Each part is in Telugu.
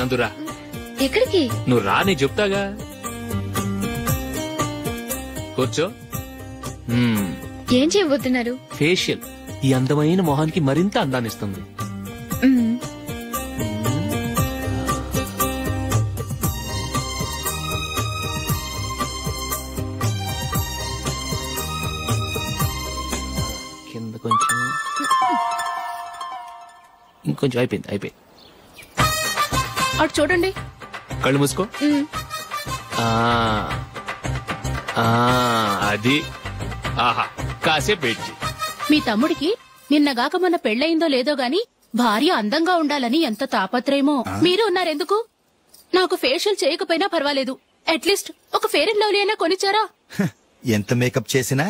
నందురా. ఎక్కడికి? నువ్వు రా, నీ చెప్తాగా. కూర్చో. ఏం చేయబోతున్నారు? ఫేషియల్. ఈ అందమైన మొహానికి మరింత అందాన్నిస్తుంది. కింద కొంచెం, ఇంకొంచెం. అయిపోయింది. అటు చూడండి. కళ్ళు మూసుకో. అది. ఆహా, కాసేపు పెట్టి. మీ తమ్ముడికి నిన్నగాక మొన్న పెళ్లయిందో లేదో గాని భార్య అందంగా ఉండాలని ఎంత తాపత్రయమో. మీరు ఉన్నారెందుకు? నాకు ఫేషియల్ చేయకపోయినా పర్వాలేదు, అట్లీస్ట్ ఒక ఫెయిర్ అండ్ లవ్లీ అయినా కొనిచ్చారా? ఎంత మేకప్ చేసినా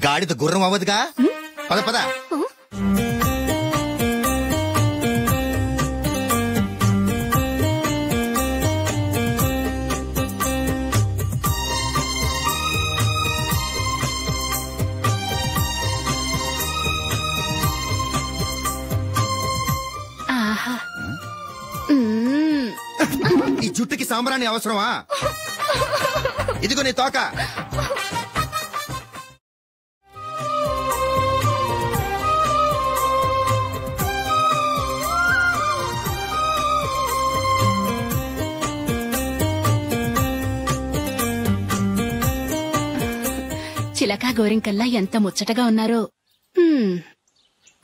గాడిద గుర్రం అవ్వదుగా. పద పద. ఈ జుట్టుకి సాంబ్రాణి అవసరమా? ఇదిగో నీ తోక. చిలకా గోరింకల్లా ఎంత ముచ్చటగా ఉన్నారో.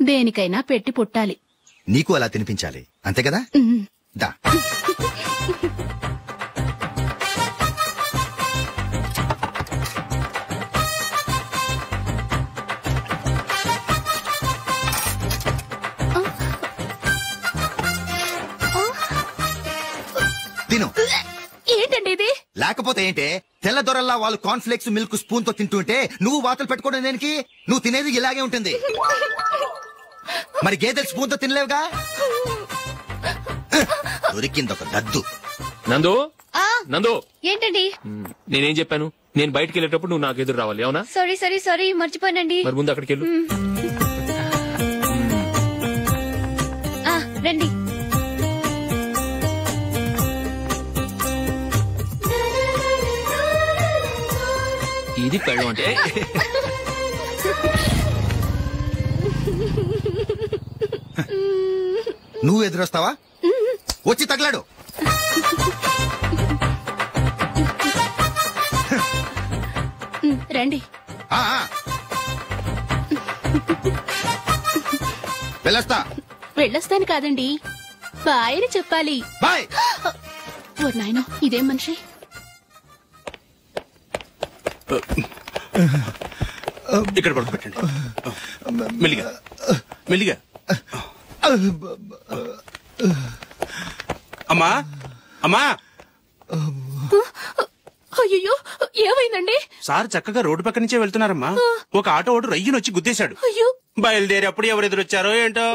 దేనికైనా పెట్టి పుట్టాలి. నీకు అలా తినిపించాలి, అంతే కదా? దా. తిను. ఏంటండి ఇది? లేకపోతే ఏంటే, తెల్లదొరల్లా వాళ్ళు కార్న్ఫ్లేక్స్ మిల్క్ స్పూన్ తో తింటుంటే నువ్వు వాతలు పెట్టుకోవడం దేనికి? నువ్వు తినేది ఇలాగే ఉంటుంది. మరి గేదెలు స్పూన్ తో తినలేవుగా. దొరికిందొక దద్దు. నందు, నందు. ఏంటండి? నేనేం చెప్పాను? నేను బయటకు వెళ్ళేటప్పుడు నువ్వు నాకు ఎదురు రావాలి, అవునా? సారీ మర్చిపోయానండి. మరి ముందు అక్కడికి వెళ్ళు. రండి. ఇది పెళ్ళం అంటే. నువ్వు ఎదురొస్తావా? వచ్చి తగలాడు. రండి. వెళ్ళొస్తాను కాదండి, బాయ్ అని చెప్పాలి. బాయ్. ఓ నాయనో, ఇదేం మనిషి? ఇక్కడ పడుకోబెట్టండి. మెల్లిగా మెల్లిగా. అమ్మా అమ్మా. అయ్యో, ఏమైందండి? సార్ చక్కగా రోడ్డు పక్క నుంచే వెళ్తున్నారమ్మా. ఒక ఆటో ఓడు రయ్యను వచ్చి గుద్దేశాడు. బయలుదేరి అప్పుడు ఎవరు ఎదురొచ్చారో ఏంటో.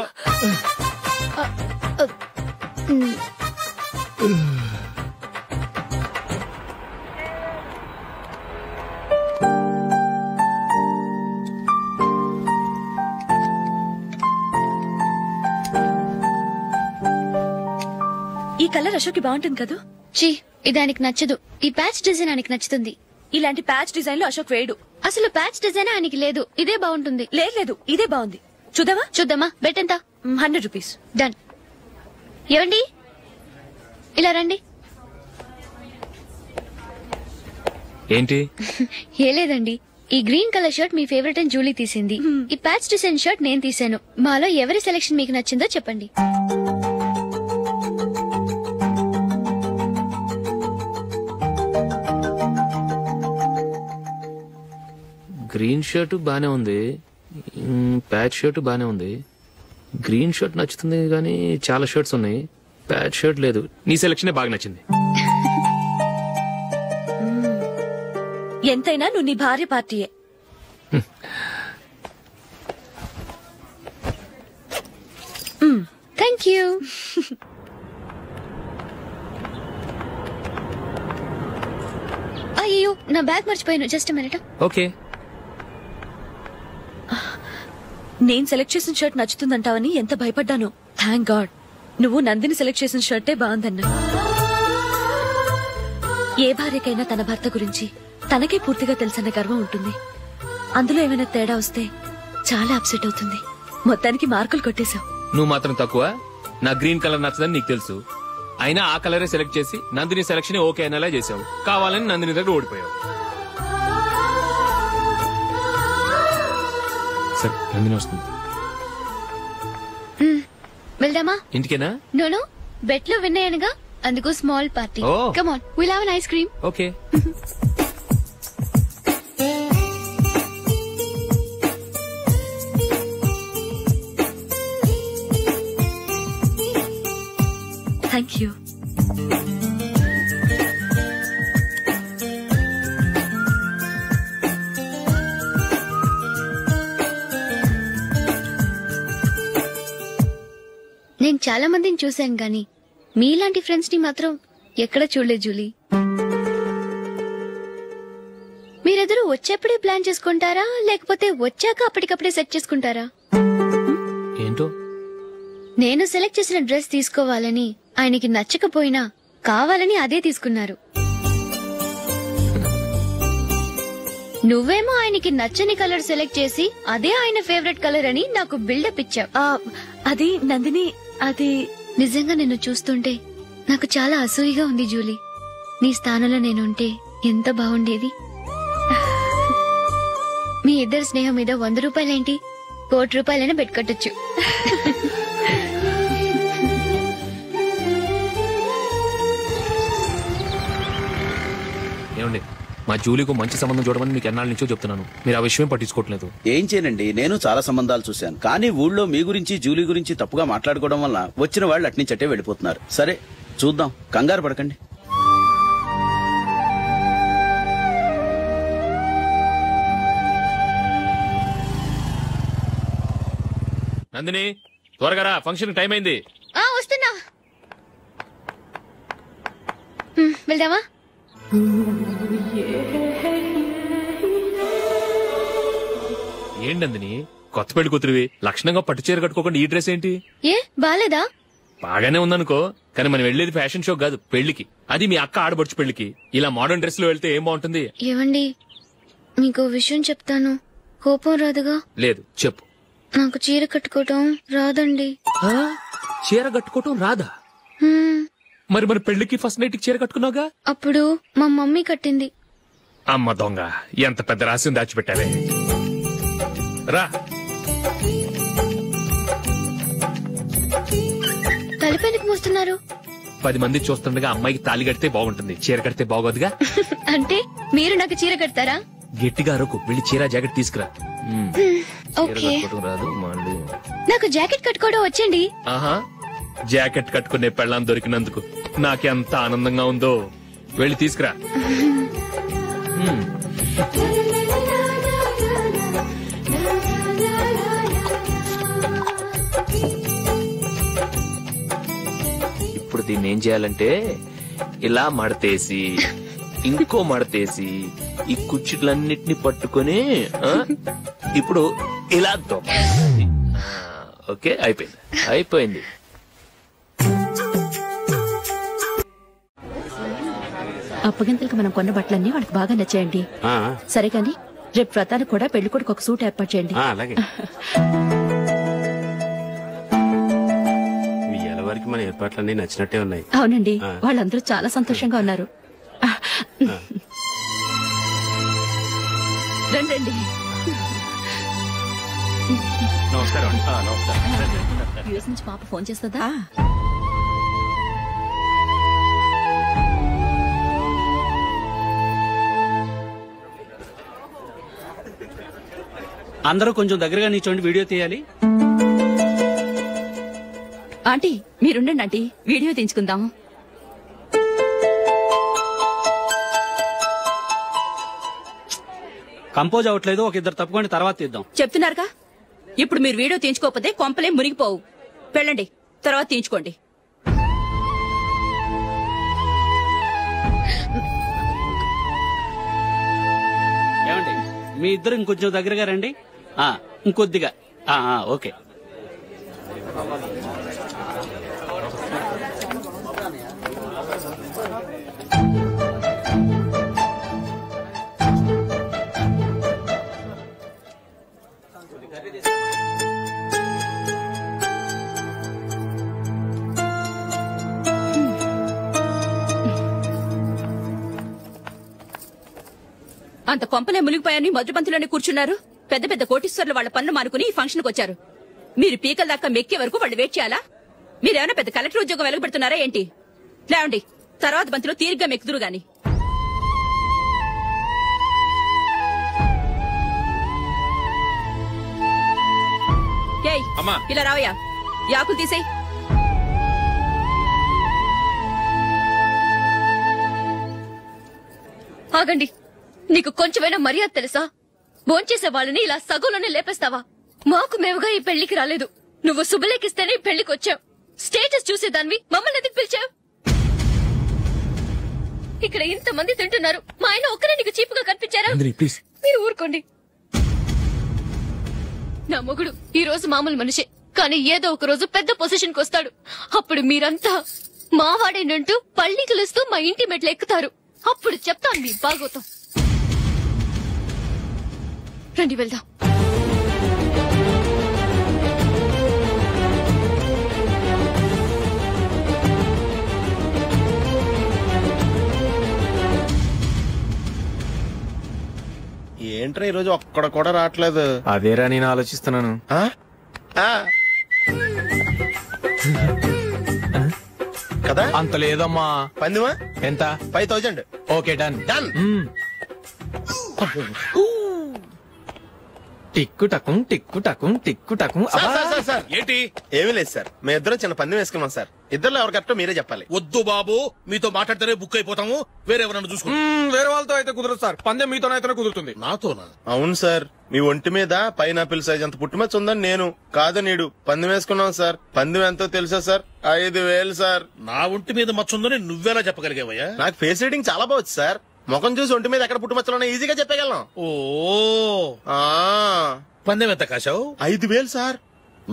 ఈ కలర్ అశోక్కి బాగుంటుంది కదా? చీ, ఇది ఆయనకి నచ్చదు. ఈ ప్యాచ్ డిజైన్ ఆయనకి నచ్చుతుంది. ఇలాంటి ప్యాచ్ డిజైన్ లో అశోక్ వేయడు. అసలు ప్యాచ్ డిజైన్ ఆయనకి లేదు. ఇదే బాగుంటుంది. లేదు, ఇదే బాగుంది. చూద్దామా? బెట్ ఎంత? 100 రూపీస్. డన్. ఏవండి, ఇలా రండి. ఏంటి? ఏ లేదండి, ఈ గ్రీన్ కలర్ షర్ట్ మీ ఫేవరెట్ అని జూలీ తీసింది. ఈ ప్యాచ్ డిజైన్ షర్ట్ నేను తీసాను. మాలో ఎవరి సెలెక్షన్ మీకు నచ్చిందో చెప్పండి. గ్రీన్ షర్ట్ బానే ఉంది, ప్యాచ్ షర్ట్ బానే ఉంది. గ్రీన్ షర్ట్ నచ్చుతుంది కానీ చాలా షర్ట్స్ ఉన్నాయి, ప్యాచ్ షర్ట్ లేదు. నీ సెలెక్షన్ బాగా నచ్చింది. ఎంతైనా నువ్వు నీ భార్య పార్టీయే. Thank you. అయ్యో, నా బ్యాగ్ మర్చిపోయాను. Just minute. ఓకే. నేను సెలెక్ట్ చేసిన షర్ట్ నచ్చుతుందంటావని ఎంత భయపడ్డాను. థ్యాంక్ గాడ్ నువ్వు నందిని సెలెక్ట్ చేసిన షర్టే బాగుందన్నా. ఏ భార్యకైనా తన భర్త గురించి తనకే పూర్తిగా తెలుసన్న గర్వం ఉంటుంది. అందులో ఏమైనా తేడా వస్తే చాలా అప్సెట్ అవుతుంది. మొత్తానికి మార్కులు కొట్టేశావు. నువ్వు మాత్రం తక్కువ. నా గ్రీన్ కలర్ నచ్చదని నీకు తెలుసు, అయినా ఆ కలరే సెలెక్ట్ చేసి నందిని సెలక్షన్ ఓకే అనేలా చేసావు. కావాలని నందిని దగ్గర ఓడిపోయావు. సరే, నందిని వస్తుంది. వెళ్దామా? ఇంటికేనా? నోను, బెట్ లో విన్నాయనగా, అందుకు small party. Oh. Come on, will have an ice cream. Okay. Thank you. నేను చాలా మందిని చూశాను గాని మీలాంటి ఫ్రెండ్స్ ని మాత్రం ఎక్కడ చూడలేదు జూలీ. మీరెదరూ వచ్చేప్పుడే ప్లాన్ చేసుకుంటారా, లేకపోతే వచ్చాక అప్పటికప్పుడే సెట్ చేసుకుంటారా? ఏంటో నేను సెలెక్ట్ చేసిన డ్రెస్ తీసుకోవాలని ఆయనకి నచ్చకపోయినా కావాలని అదే తీసుకున్నారు. నువ్వేమో ఆయనకి నచ్చని కలర్ సెలెక్ట్ చేసి అదే ఆయన ఫేవరెట్ కలర్ అని నాకు బిల్డప్ ఇచ్చావు. అది నందిని, అది నిజంగా నిన్ను చూస్తుంటే నాకు చాలా అసూయగా ఉంది జూలీ. నీ స్థానంలో నేనుంటే ఎంత బాగుండేది. మీ ఇద్దరు స్నేహం మీద 100 రూపాయలేంటి, 1 కోటి రూపాయలైనా పెట్టుకట్టొచ్చు. ఏమండి, మా జూలీకు మంచి సంబంధం చూడమని మీకు ఎన్నాళ్ళ నుంచో చెప్తున్నాను, మీరు ఆ విషయం పట్టించుకోవట్లేదు. ఏం చేయనండి, నేను చాలా సంబంధాలు చూశాను. కానీ ఊళ్ళో మీ గురించి జూలీ గురించి తప్పుగా మాట్లాడుకోవడం వల్ల వచ్చిన వాళ్ళు అట్నుంచటే వెళ్ళిపోతున్నారు. సరే చూద్దాం, కంగారు పడకండి. నందిని, త్వరగా రా, ఫంక్షన్ టైం అయింది. వస్తున్నా. వెళ్దామా? ఏంటి నందిని, కొత్త పెళ్లి కూతురివి, లక్షణంగా పట్టు చీర కట్టుకోకుండా ఈ డ్రెస్ ఏంటి? ఏ బాలేదా? బాగానే ఉందనుకో, కానీ మనం వెళ్లేది ఫ్యాషన్ షో కాదు, పెళ్లికి. అది మీ అక్క ఆడబడుచు పెళ్లికి. ఇలా మోడర్న్ డ్రెస్ లో వెళ్తే ఏం బాగుంటుంది? ఏవండి, మీకు విషయం చెప్తాను, కోపం రాదుగా? లేదు, చెప్పు. నాకు చీర కట్టుకోవటం రాదండి. చీర కట్టుకోవటం రాదా? మరి మన పెళ్లికి ఫస్ట్ నైట్ కి చీర కట్టుకున్నావుగా? అప్పుడు మా మమ్మీ కట్టింది. అమ్మ దొంగ, ఎంత పెద్ద రహస్యం దాచిపెట్టావే. రా. తలపెందుకు మోస్తున్నారు? 10 మంది చూస్తుండగా అమ్మాయికి తాళి కడితే బాగుంటుంది, చీర కడితే బాగోదుగా. అంటే మీరు నాకు చీర కడతారా? గట్టిగా అరకు, వెళ్ళి చీర జాకెట్ తీసుకురా. ఓకే. రాదు మళ్ళీ. నాకు జాకెట్ కట్టుకోవడం వచ్చండి. ఆహా, జాకెట్ కట్టుకునే పెళ్ళాం దొరికినందుకు నాకెంత ఆనందంగా ఉందో. వెళ్ళి తీసుకురా. ఇప్పుడు దీన్ని ఏం చేయాలంటే, ఇలా మడతేసి ఇంకో మడతేసి ఈ కుర్చీలన్నిటిని పట్టుకొని ఇప్పుడు ఇలా దొక్కాలి. ఓకే, అయిపోయింది అయిపోయింది. అప్పగింతలకు మనం కొన్న బట్టలన్నీ వాళ్ళకి బాగా నచ్చాయండి. సరే కానీ రేపు వ్రతానికి కూడా పెళ్లి కొడుకు ఒక సూట్ ఏర్పాటు చేయండి. అలాగే. వరకు మన ఏర్పాట్లన్నీ నచ్చినట్టే ఉన్నాయి. అవునండి, వాళ్ళందరూ చాలా సంతోషంగా ఉన్నారు. రండి. నమస్కారం. యూఎస్ నుంచి పాప ఫోన్ చేస్తుందా? అందరూ కొంచెం దగ్గరగా నిల్చోండి, వీడియో తీయాలి. ఆంటీ మీరుండండి ఆంటీ, వీడియో తీయించుకుందాం. కంపోజ్ అవట్లేదు, ఒక ఇద్దరు తప్పుకోండి, తర్వాత తీద్దాం. చెప్తున్నారుగా, ఇప్పుడు మీరు వీడియో తీయించుకోకపోతే కొంపలే మునిగిపోవు. వెళ్ళండి, తర్వాత తీయించుకోండి. ఏమండి, మీ ఇద్దరు ఇంకొంచెం దగ్గరగా రండి. ఇంకొద్దిగా. ఓకే. అంత కొంపలే మునిగిపోయాని మొదటి పంతులోనే కూర్చున్నారు. పెద్ద పెద్ద కోటీశ్వర్లు వాళ్ళ పనులు మానుకుని ఈ ఫంక్షన్ కు వచ్చారు. మీరు పీకల దాకా మెక్కే వరకు వాళ్ళు వెయిట్ చేయాలా? మీరేమైనా పెద్ద కలెక్టర్ ఉద్యోగం వెలగబెడుతున్నారా ఏంటి? లేవండి, తర్వాత బంతిలో తీరిగ్గా మెక్కుదురు గాని. ఏయ్, ఇలా రావయ్యా, యాకులు తీసేయ్. ఆగండి, నీకు కొంచెమైనా మర్యాద తెలుసా? భోంచేసే వాళ్ళని ఇలా సగంలోనే లేపేస్తావా? మాకు మేముగా ఈ పెళ్లికి రాలేదు. నువ్వు శుభలేఖిస్తేనే ఈ పెళ్లికి వచ్చావు. స్టేటస్ చూసేదానివి మమ్మల్ని ఎందుకు పిలిచావు? ఇక్కడ ఇంతమంది తింటున్నారు, మా ఆయన ఒక్కరే నీకు చీపుగా కనిపించారా? మీరు ఊరుకోండి. నా మొగుడు ఈ రోజు మామూలు మనిషే, కానీ ఏదో ఒక రోజు పెద్ద పొజిషన్ కు వస్తాడు. అప్పుడు మీరంతా మావాడేనంటూ పళ్ళి కలుస్తూ మా ఇంటి మెట్లు ఎక్కుతారు. అప్పుడు చెప్తాను మీ బాగోతాం. రండి వెళ్దాం. ఏంట్రా ఈరోజు ఒక్కడ కూడా రావట్లేదు? అదేరా నేను ఆలోచిస్తున్నాను. కదా అంత లేదమ్మా. పందిమా ఎంత? 5000. Okay, done. డన్. టిక్కు టకుం టిక్కు టకుం టిక్కు టకుం. సార్ ఏంటి? ఏమీ లేదు సార్, మేము ఇద్దరం చిన్న పందెం వేసుకున్నాం సార్. ఇద్దరు ఎవరు కరెక్టో మీరే చెప్పాలి. వద్దు బాబు, మీతో మాట్లాడితేనే బుక్ అయిపోతాము. వేరే ఎవరన్నా చూసుకుంటాం. వేరే వాళ్ళతో అయితే కుదరదు సార్, పందెం మీతోనైతే కుదురుతుంది. నాతోనా? అవును సార్, మీ ఒంటి మీద పైనాపిల్ సైజ్ అంత పుట్టుమచ్చ ఉందని నేను కాదనీడు పందెం వేసుకున్నాం సార్. పందెం ఎంతో తెలుసా సార్? 5000 సార్. నా ఒంటి మీద మచ్చ ఉందని నువ్వెలా చెప్పగలిగావయ్యా? నాకు ఫేస్ రీడింగ్ చాలా బాగుంది సార్. ముఖం చూసి ఒంటి మీద ఎక్కడ పుట్టుమచ్చలో ఈజీగా చెప్పగలను. ఓ, పందెం ఎంత కాశావు? 5000 సార్.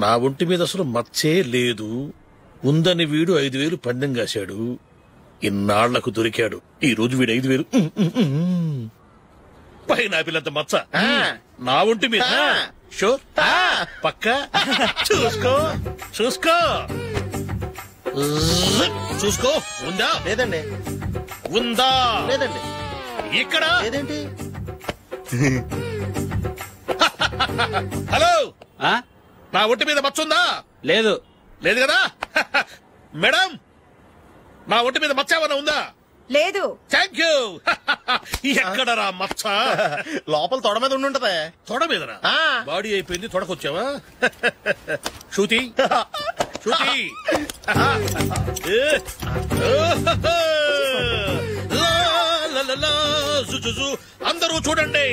నా ఒంటి మీద అసలు మచ్చే లేదు. ఉందని వీడు 5000 పందెం కాశాడు. ఇన్నాళ్లకు దొరికాడు. ఈ రోజు వీడు 5000. పైనాపిల్ మచ్చ నా ఒంటి మీద. షూర్, పక్క చూసుకో చూసుకో చూసుకో. ఉందా? లేదండి. ఉందా? లేదండి. ఇక్కడ లేదేంటి? హలో, నా ఒంటి మీద మచ్చ ఉందా? లేదు. లేదు కదా? మేడం, నా ఒంటి మీద మచ్చ ఏమన్నా ఉందా? లేదు. Thank you. ఎక్కడరా మచ్చ? లోపల తొడ మీద ఉండుంటదే. తొడ మీదరా? బాడీ అయిపోయింది, తొడకొచ్చావా? శృతి శృతి, అందరూ చూడండి,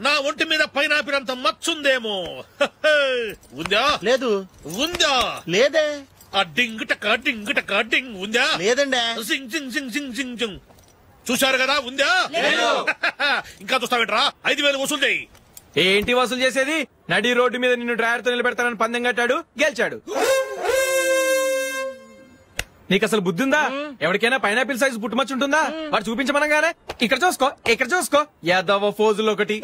నా ఒంటి మీద పైనాపిల్ అంత మచ్చుందేమో. ఉందా? లేదు. ఉందా? లేదే. ఆ డింగ్ టక డింగ్ టక డింగ్ ఉందా? లేదండి. సింగ్ సింగ్ సింగ్ సింగ్ సింగ్ సింగ్. చూశారు కదా? ఉందా? ఇంకా చూస్తావేంట్రా? 5000 వసూలు చేయి. ఏంటి వసూలు చేసేది? నడి రోడ్డు మీద నిన్ను డ్రైవర్ తో నిలబెడతానని పందెం కట్టాడు, గెలిచాడు. నీకు అసలు బుద్ధి ఉందా? ఎవరికైనా పైనాపిల్ సైజ్ పుట్టుమచ్చు ఉంటుందా? వాడు చూపించమనగానే ఇక్కడ చూసుకో, ఇక్కడ చూసుకో, యాదవ ఫోజులు ఒకటి.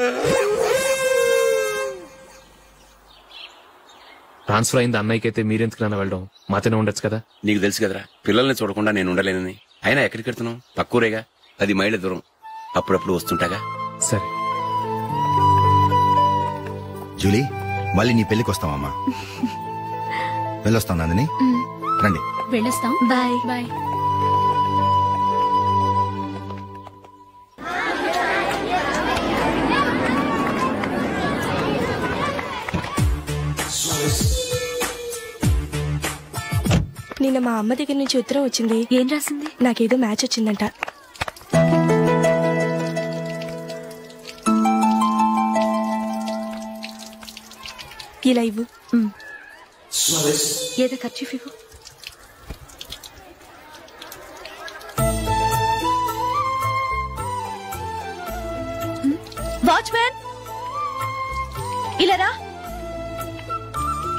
ట్రాన్స్ఫర్ అయింది అన్నయ్యకి అయితే మీరెందుకు నాన్న వెళ్ళడం? మాతోనే ఉండొచ్చు కదా. నీకు తెలుసు కదరా, పిల్లల్ని చూడకుండా నేను ఉండలేనని. అయినా ఎక్కడికి వెళ్తున్నావు? పక్కూరేగా, 10 మైళ్ళ దూరం. అప్పుడప్పుడు వస్తుంటాగా. సరే జూలీ, మళ్ళీ నీ పెళ్లికి వస్తామమ్మా. వెళ్ళొస్తాం నందిని, రండి. వెళ్ళొస్తాం. Bye bye. నిన్న మా అమ్మ దగ్గర నుంచి ఉత్తరం వచ్చింది. ఏం రాసింది? నాకేదో మ్యాచ్ వచ్చిందంట. ఇలా ఇవ్వు. ఏదో ఖర్చు ఇవ్వు. వాచ్మ్యాన్, ఇలా రా.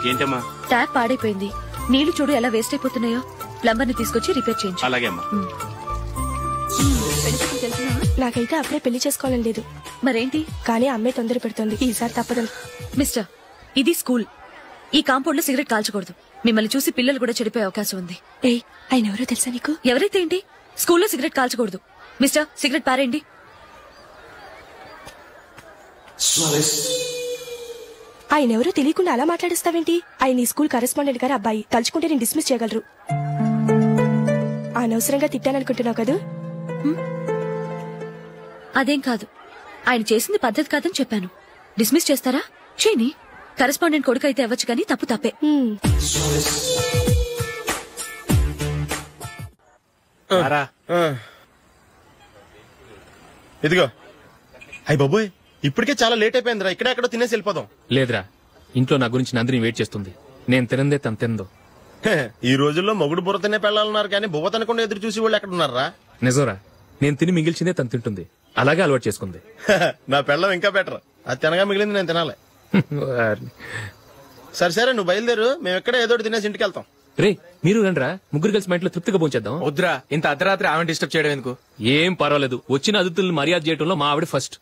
ఏంటమ్మా? ట్యాప్ పాడైపోయింది. నీళ్లు చూడు ఎలా వేస్ట్ అయిపోతున్నాయో. ప్లంబర్ ని తీసుకొచ్చి రిపేర్ చేయించు. అలాగే అమ్మా. నాకైతే అప్పుడే పెళ్లి చేసుకోవాలని లేదు. మరేంటి? కానీ అమ్మే తొందర పెడుతోంది. ఈసారి తప్పదు. మిస్టర్, ఇది స్కూల్. ఈ కాంపౌండ్ లో సిగరెట్ కాల్చకూడదు. మిమ్మల్ని చూసి పిల్లలు కూడా చెడిపోయే అవకాశం ఉంది. ఏయ్, ఆయన ఎవరో తెలుసా నీకు? ఎవరైతే ఏంటి, స్కూల్లో సిగరెట్ కాల్చకూడదు. మిస్టర్, సిగరెట్ పారేయండి. ఆయన ఎవరో తెలియకుండా అలా మాట్లాడిస్తావేంటి? ఆయన ఈ స్కూల్ కరెస్పాండెంట్ గారు అబ్బాయి. తలుచుకుంటే నేను డిస్మిస్ చేయగలరు. అనవసరంగా తిట్టాననుకుంటున్నావు కదూ? అదేం కాదు, ఆయన చేసింది పద్ధతి కాదని చెప్పాను. డిస్మిస్ చేస్తారా? చేయని. కరెస్పాండెంట్ కొడుకు అయితే అవ్వచ్చు కానీ తప్పు తప్పే. ఇదిగో. అయ్య బాబోయ్, ఇప్పటికే చాలా లేట్ అయిపోయిందిరా. ఇక్కడెక్కడో తినేసి వెళ్ళిపోదాం. లేదురా, ఇంట్లో నా గురించి నందిని వెయిట్ చేస్తుంది. నేను తినందే తను తిందో. ఈ రోజుల్లో మొగుడు బుర్ర తినే పెళ్ళాలన్నారు కానీ బువ్వ తినకుండా ఎదురు చూసి వాళ్ళు ఎక్కడ ఉన్నారా? నిజంరా, నేను తిని మిగిల్చిందే తను తింటుంది. అలాగే అలవాటు చేసుకుంది. నా పెళ్ళం ఇంకా బెటర్. అది తినగా మిగిలింది నేను తినాలి. సరే సరే, నువ్వు బయలుదేరు. మేము ఎక్కడ ఏదో తినేసి ఇంటికి వెళ్తాం. రే, మీరు రండిరా, ముగ్గురు కలిసి మా ఇంట్లో తృప్తిగా పోంచేద్దాం. వద్దురా, ఇంత అర్ధరాత్రి ఆమె డిస్టర్బ్ చేయడం ఎందుకు? ఏం పర్వాలేదు, వచ్చిన అతిథులను మర్యాద చేయడంలో మా ఆవిడ ఫస్ట్.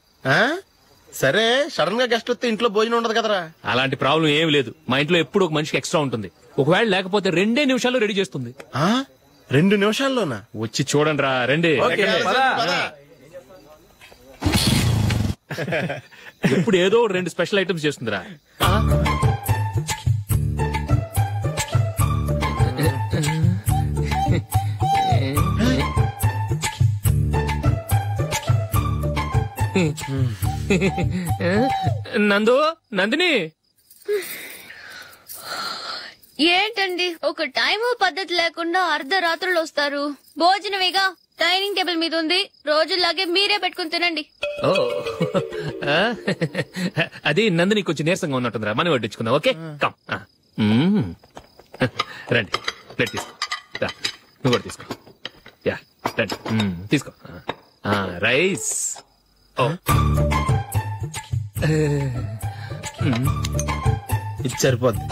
సరే, సడన్ గా గెస్ట్ వస్తే ఇంట్లో భోజనం ఉండదు కదరా? అలాంటి ప్రాబ్లం ఏం లేదు. మా ఇంట్లో ఎప్పుడు ఒక మనిషికి ఎక్స్ట్రా ఉంటుంది. ఒకవేళ లేకపోతే 2 నిమిషాల్లో రెడీ చేస్తుంది. 2 నిమిషాల్లోనా? వచ్చి చూడండి రా, రండి. ఇప్పుడు ఏదో 2 స్పెషల్ ఐటమ్స్ చేస్తుందిరా. నందు, నందిని. ఏంటండి ఒక టైము పద్ధతి లేకుండా అర్ధరాత్రులు వస్తారు? భోజనమేగా డైనింగ్ టేబుల్ మీద ఉంది. రోజుల్లాగే మీరే పెట్టుకుని తినండి. అది నందిని కొంచెం నీరసంగా ఉన్నట్టుందిరా, మనం వడ్డించుకుందాం. Okay, come. రండి, ప్లేట్ తీసుకో. నువ్వు కూడా తీసుకో. యా, రండి, తీసుకో. రైస్. ఇది సరిపోద్ది.